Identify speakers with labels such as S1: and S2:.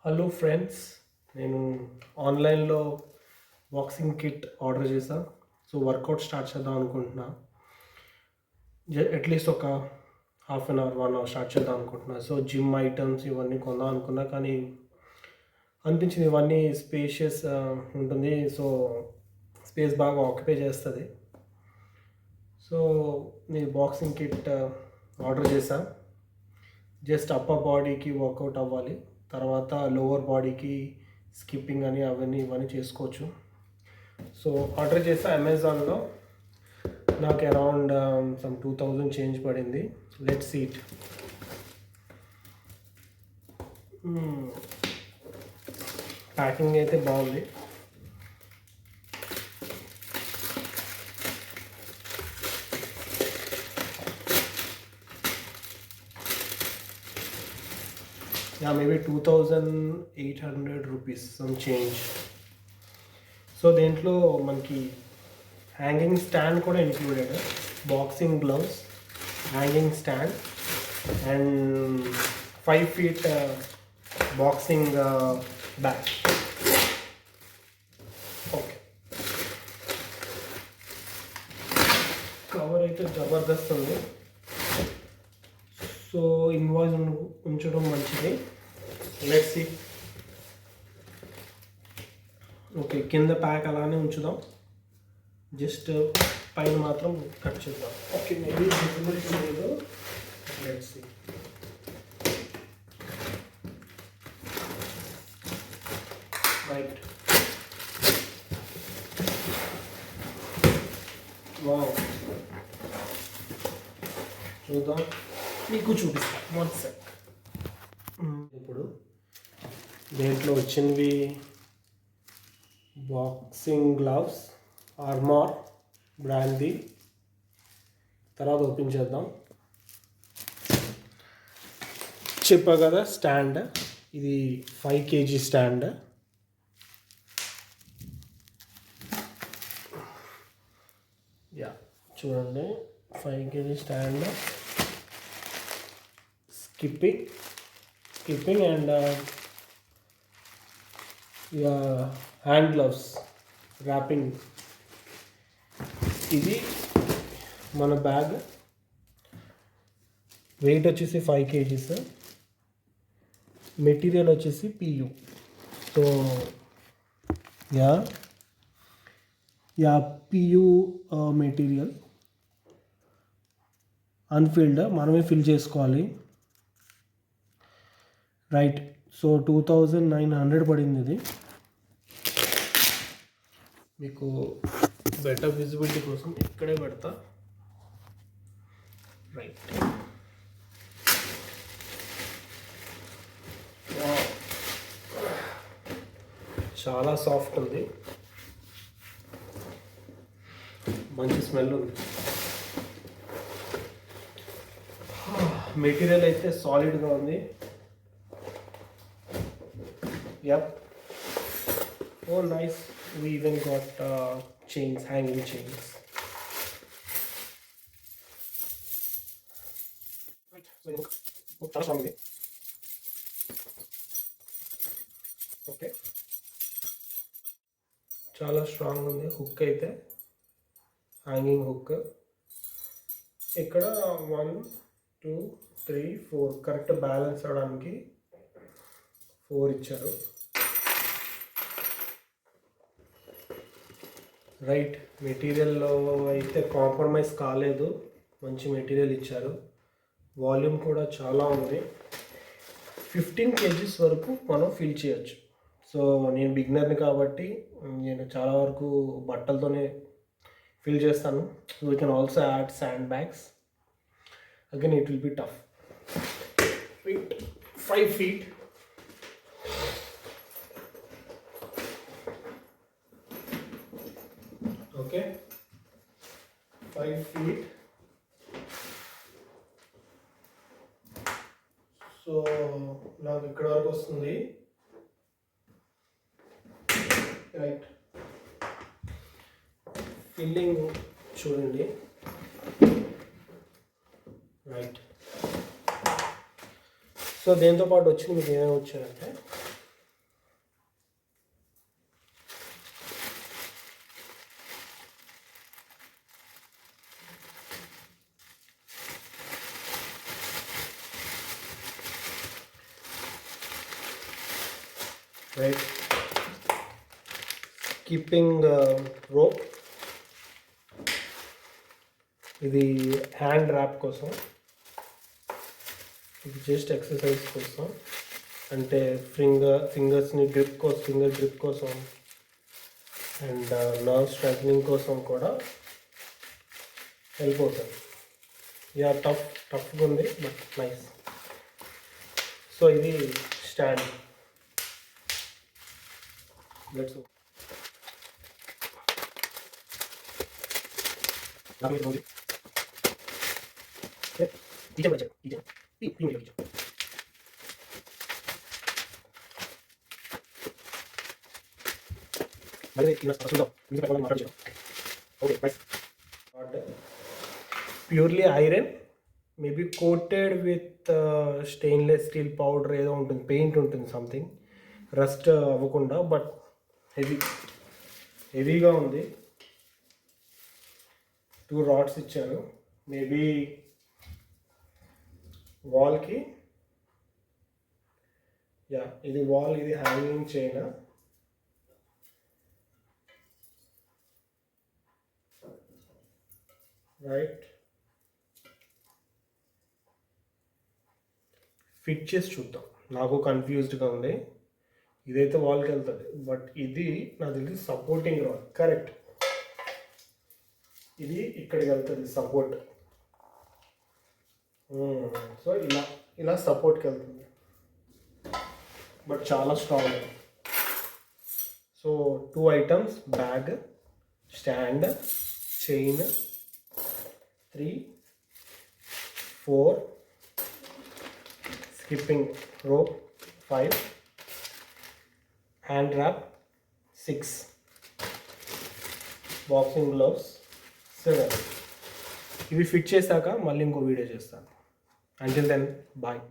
S1: Hello friends, నేను ఆన్లైన్లో boxing kit order చేశాను. సో వర్కౌట్ స్టార్ట్ చేద్దాం అనుకుంటున్నా. అట్లీస్ట్ ఒక half an hour 1 hour start చేద్దాం అనుకుంటున్నా. సో జిమ్ ఐటమ్స్ ఇవన్నీ కొందాం అనుకున్నా, కానీ అనిపించింది ఇవన్నీ స్పేషియస్ ఉంటుంది. సో స్పేస్ బాగా ఆక్యుపై చేస్తుంది. సో నేను బాక్సింగ్ కిట్ ఆర్డర్ చేశాను. జస్ట్ అప్పర్ బాడీకి వర్కౌట్ అవ్వాలి, తర్వాత లోవర్ బాడీకి స్కిప్పింగ్ అని అవన్నీ ఇవన్నీ చేసుకోవచ్చు. సో ఆర్డర్ చేస్తే అమెజాన్లో నాకు అరౌండ్ సమ్ 2000 చేంజ్ పడింది. Let's see it. ప్యాకింగ్ అయితే బాగుంది. Maybe 2800 rupees some change. So దీంట్లో మనకి హ్యాంగింగ్ స్టాండ్ కూడా included, boxing gloves, hanging stand and 5 feet boxing bag. Okay, cover అయితే జబర్దస్త్ ఉంది. సో ఇన్వాయిస్ ఉంచడం మంచిది. Let's see. ఓకే, కింద ప్యాక్ అలానే ఉంచుదాం, జస్ట్ పైన మాత్రం కట్ చేద్దాం. ఓకే, మేబీ విజిబిలిటీ లేదు. Let's see. రైట్, వావ్, చూద్దాం, మీకు చూపిస్తా. 1 sec. ఇప్పుడు దేంట్లో వచ్చినవి బాక్సింగ్ గ్లవ్స్, ఆర్మర్ బ్రాండ్ది. తర్వాత ఓపెన్ చేద్దాం. చెప్పా కదా స్టాండ్, ఇది 5 kg స్టాండ్. యా, చూడండి, 5 kg stand. Skipping and hand gloves, wrapping. ఇది మన బ్యాగ్. వెయిట్ వచ్చేసి 5 kgs. మెటీరియల్ వచ్చేసి PU. So PU material unfilled, మనమే ఫిల్ చేసుకోవాలి. రైట్, సో 2900 పడింది ఇది. మీకు బెటర్ విజిబిలిటీ కోసం ఇక్కడే పెడతా. రైట్, చాలా సాఫ్ట్ ఉంది, మంచి స్మెల్ ఉంది. మెటీరియల్ అయితే సాలిడ్గా ఉంది. Yep. Oh, nice. We even got chains, hanging chains. Right. So hook చాలా స్ట్రాంగ్ ఉంది. ఓకే, చాలా స్ట్రాంగ్ ఉంది హుక్ అయితే. Hanging hook. ఇక్కడ 1 2 3 4 కరెక్ట్ బ్యాలెన్స్ అవడానికి 4 ఇచ్చారు. రైట్, మెటీరియల్లో అయితే కాంప్రమైజ్ కాలేదు, మంచి మెటీరియల్ ఇచ్చారు. వాల్యూమ్ కూడా చాలా ఉంది. 15 kgs వరకు మనం ఫిల్ చేయొచ్చు. సో నేను బిగినర్ని కాబట్టి నేను చాలా వరకు బట్టలతోనే ఫిల్ చేస్తాను. We can also add sand bags. Again it will be tough. 5 feet. Okay, 5 feet. So నాకు ఇక్కడ వరకు వస్తుంది. రైట్, ఫిల్లింగ్ చూడండి. రైట్, సో దీంతో పాటు వచ్చింది మీకు ఏమేమి వచ్చాయంటే రైట్. స్కిప్పింగ్ రోప్, ఇది హ్యాండ్ ర్యాప్ కోసం, ఇది జస్ట్ ఎక్సర్సైజ్ కోసం, అంటే ఫింగర్ గ్రిప్ కోసం అండ్ నర్వ్ స్ట్రెంథనింగ్ కోసం కూడా హెల్ప్ అవుతుంది. యా టఫ్గా ఉంది బట్ నైస్. సో ఇది stand. Let's purely iron, maybe coated with stainless steel powder ఏదో ఉంటుంది, పెయింట్ ఉంటుంది సంథింగ్, రస్ట్ అవ్వకుండా. బట్ హెవీగా ఉంది. 2 రాడ్స్ ఇచ్చారు. మేబీ వాల్కి, యా ఇది వాల్, ఇది హ్యాంగింగ్ చైన్. రైట్, ఫిట్ చేసి చూద్దాం. నాకు కన్ఫ్యూజ్డ్గా ఉంది. ఇదైతే వాల్కి వెళ్తుంది, బట్ ఇది నాకు తెలిసి సపోర్టింగ్ రాడ్. కరెక్ట్, ఇది ఇక్కడికి వెళ్తుంది సపోర్ట్. సో ఇలా సపోర్ట్కి వెళ్తుంది, బట్ చాలా strong. So 2 items, bag, stand, chain, 3, 4, skipping rope, 5, hand wrap, 6, boxing gloves, 7. ఇవి ఫిట్ చేశాక మళ్ళీ ఇంకో వీడియో చేస్తాను. Until then bye.